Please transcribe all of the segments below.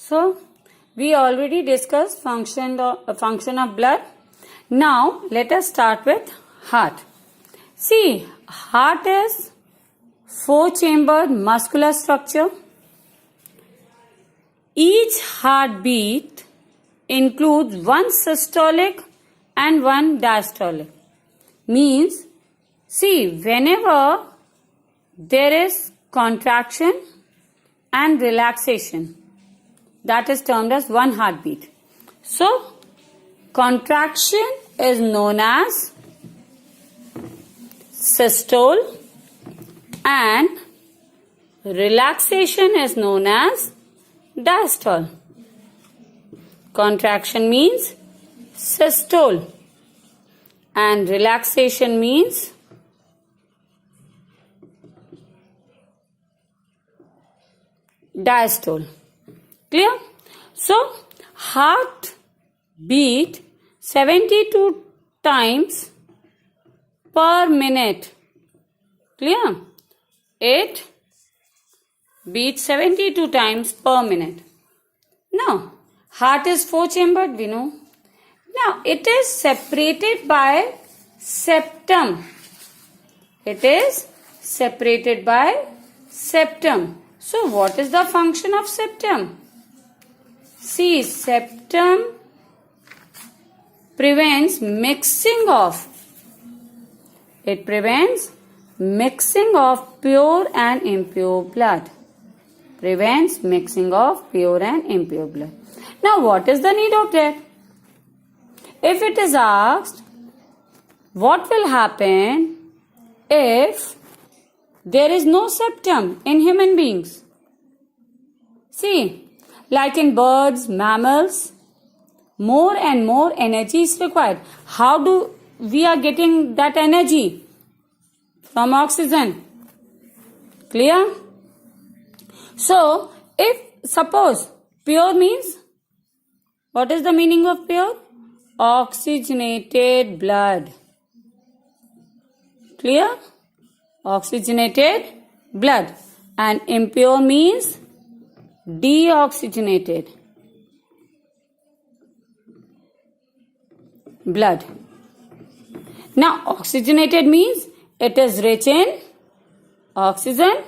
So, we already discussed function of blood. Now, let us start with heart. See, heart is four-chambered muscular structure. Each heartbeat includes one systolic and one diastolic. Means, see, whenever there is contraction and relaxation, that is termed as one heartbeat. So, contraction is known as systole and relaxation is known as diastole. Contraction means systole and relaxation means diastole. Clear? So, heart beat 72 times per minute. Clear? It beats 72 times per minute. Now, heart is four-chambered, we know. Now, it is separated by septum. It is separated by septum. So, what is the function of septum? See, septum prevents mixing of. It prevents mixing of pure and impure blood. Prevents mixing of pure and impure blood. Now, what is the need of that? If it is asked, what will happen if there is no septum in human beings? See, like in birds, mammals, more and more energy is required. How do we are getting that energy? From oxygen. Clear? So, if suppose pure means, what is the meaning of pure? Oxygenated blood. Clear? Oxygenated blood. And impure means deoxygenated blood. Now, oxygenated means it is rich in oxygen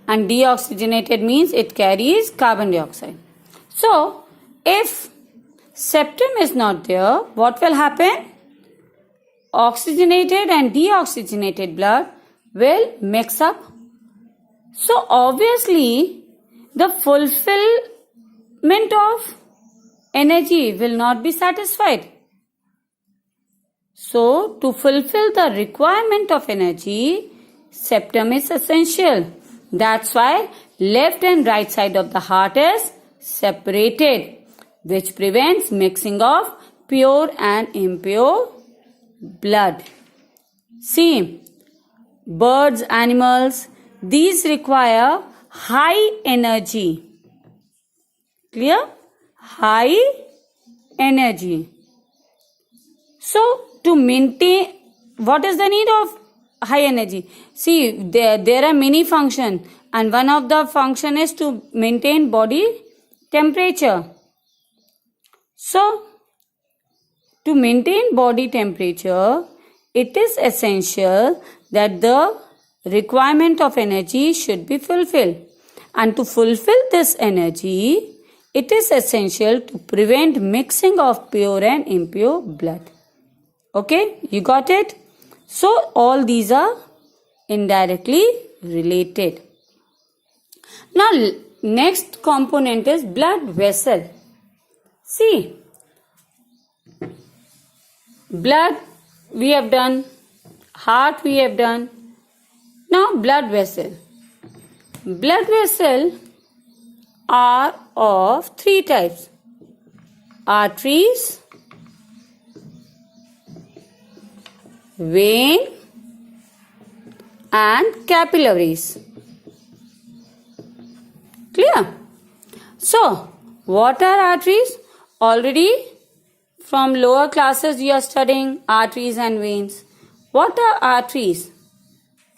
and deoxygenated means it carries carbon dioxide. So, if septum is not there, what will happen? Oxygenated and deoxygenated blood will mix up. So, obviously, the fulfillment of energy will not be satisfied. So, to fulfill the requirement of energy, septum is essential. That's why left and right side of the heart is separated, which prevents mixing of pure and impure blood. See, birds, animals, these require high energy. Clear? High energy. So, to maintain, what is the need of high energy? See, there are many functions and one of the function is to maintain body temperature. So, to maintain body temperature, it is essential that the requirement of energy should be fulfilled. And to fulfill this energy, it is essential to prevent mixing of pure and impure blood. Okay, you got it? So, all these are indirectly related. Now, next component is blood vessel. See, blood we have done, heart we have done. Now, blood vessel. Blood vessel are of three types: arteries, vein and capillaries. Clear? So, what are arteries? Already from lower classes you are studying arteries and veins. What are arteries?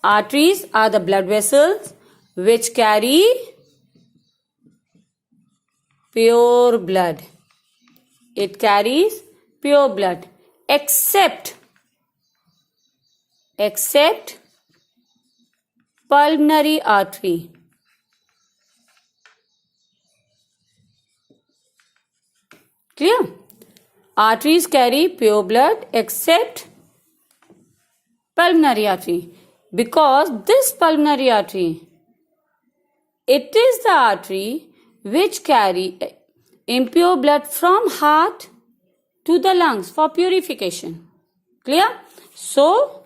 Arteries are the blood vessels which carry pure blood. It carries pure blood. Except pulmonary artery. Clear? Arteries carry pure blood except pulmonary artery. Because this pulmonary artery, it is the artery which carry impure blood from heart to the lungs for purification. Clear? So,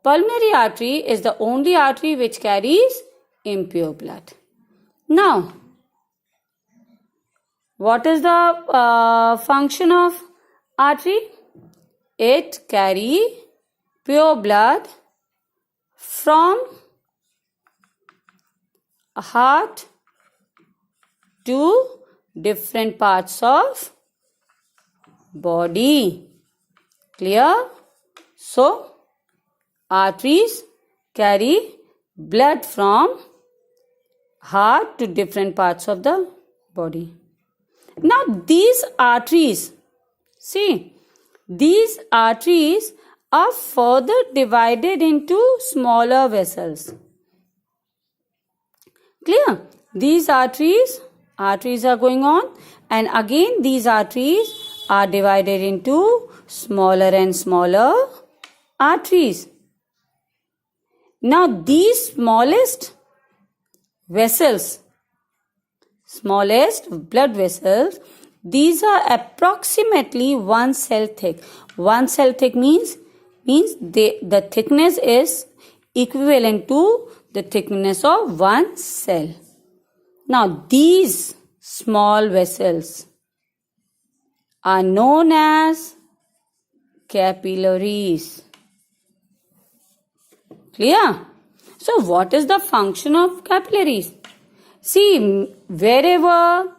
pulmonary artery is the only artery which carries impure blood. Now, what is the function of artery? It carry pure blood from heart to different parts of body. Clear? So, arteries carry blood from heart to different parts of the body. Now, these arteries are further divided into smaller vessels. Clear? These arteries are going on, and again these arteries are divided into smaller and smaller arteries. Now, these smallest blood vessels, these are approximately 1 cell thick. 1 cell thick means the thickness is equivalent to the thickness of 1 cell. Now, these small vessels are known as capillaries. Clear? So, what is the function of capillaries? See, wherever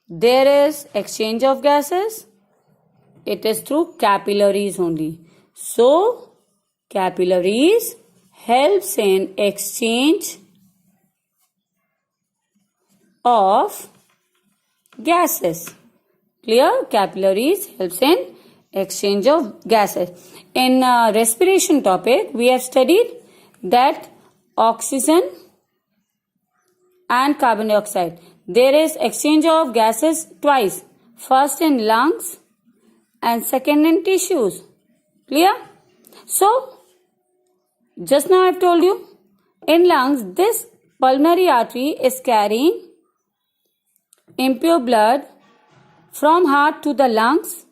there is exchange of gases, it is through capillaries only. So, capillaries helps in exchange of gases. Clear? Capillaries helps in exchange of gases. In respiration topic, we have studied that oxygen and carbon dioxide, there is exchange of gases twice. First in lungs and second in tissues. Clear? So, just now I have told you, in lungs, this pulmonary artery is carrying impure blood from heart to the lungs.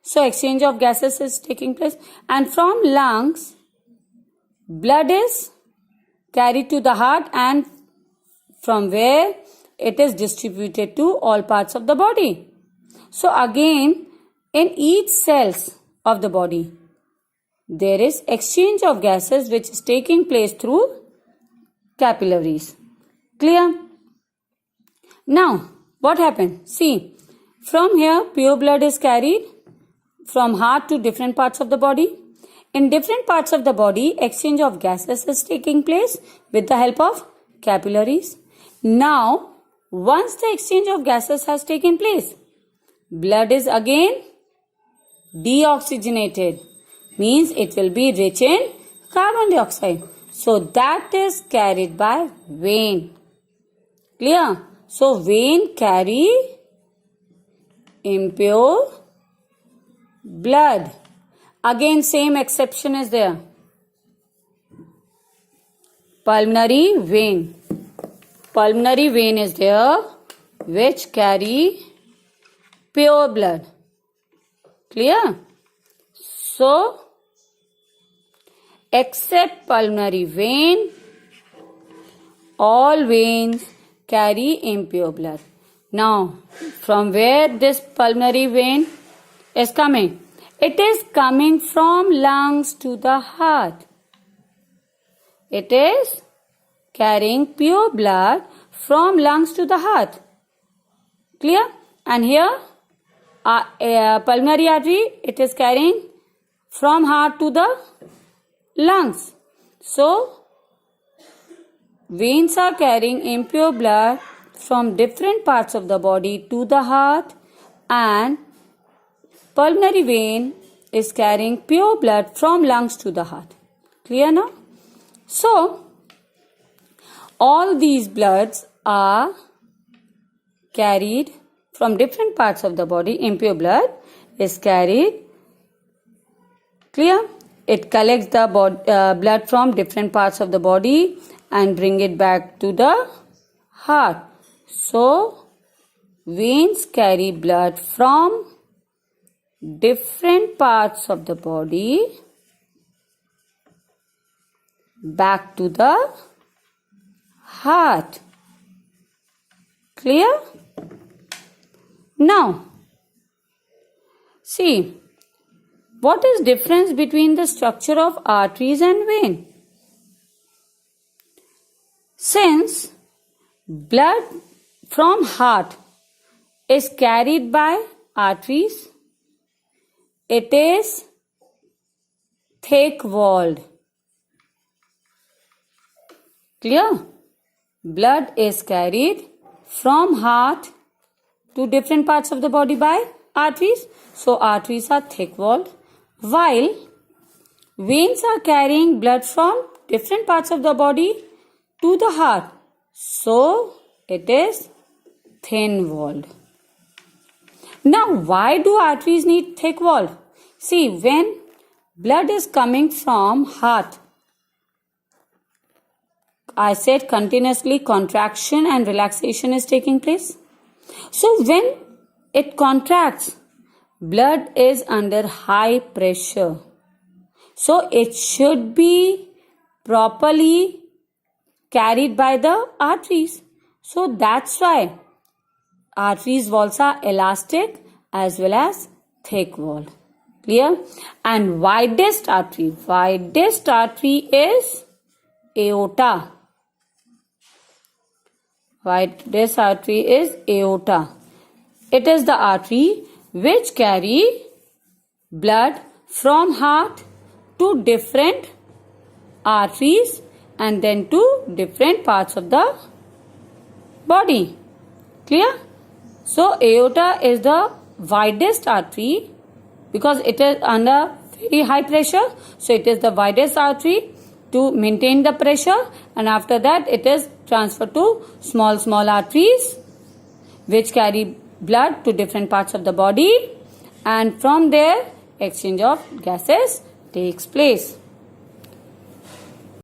So, exchange of gases is taking place. And from lungs, blood is carried to the heart, and from where it is distributed to all parts of the body. So, again, in each cells of the body, there is exchange of gases which is taking place through capillaries. Clear? Now, what happened? See, from here pure blood is carried from heart to different parts of the body. In different parts of the body, exchange of gases is taking place with the help of capillaries. Now, once the exchange of gases has taken place, blood is again deoxygenated, means it will be rich in carbon dioxide. So, that is carried by vein. Clear? So, vein carry impure blood. Again, same exception is there. Pulmonary vein. Pulmonary vein is there which carry pure blood. Clear? So, except pulmonary vein, all veins carry impure blood. Now, from where this pulmonary vein is coming? It is coming from lungs to the heart. It is carrying pure blood from lungs to the heart. Clear? And here, pulmonary artery, it is carrying from heart to the lungs. So, veins are carrying impure blood from different parts of the body to the heart, and pulmonary vein is carrying pure blood from lungs to the heart. Clear now? So, all these bloods are carried from different parts of the body. Impure blood is carried. Clear? It collects the blood from different parts of the body and bring it back to the heart. So, veins carry blood from different parts of the body back to the heart. Clear? Now, see, what is difference between the structure of arteries and vein? Since blood from heart is carried by arteries, it is thick-walled. Clear? Blood is carried from heart to different parts of the body by arteries. So, arteries are thick-walled, while veins are carrying blood from different parts of the body to the heart. So, it is thin-walled. Now, why do arteries need thick-walled? See, when blood is coming from heart, I said continuously contraction and relaxation is taking place. So, when it contracts, blood is under high pressure. So, it should be properly carried by the arteries. So, that's why arteries walls are elastic as well as thick walled. Clear? And widest artery is aorta. Widest artery is aorta. It is the artery which carry blood from heart to different arteries and then to different parts of the body. Clear? So, aorta is the widest artery because it is under very high pressure. So, it is the widest artery to maintain the pressure, and after that it is transferred to small arteries which carry blood to different parts of the body, and from there exchange of gases takes place.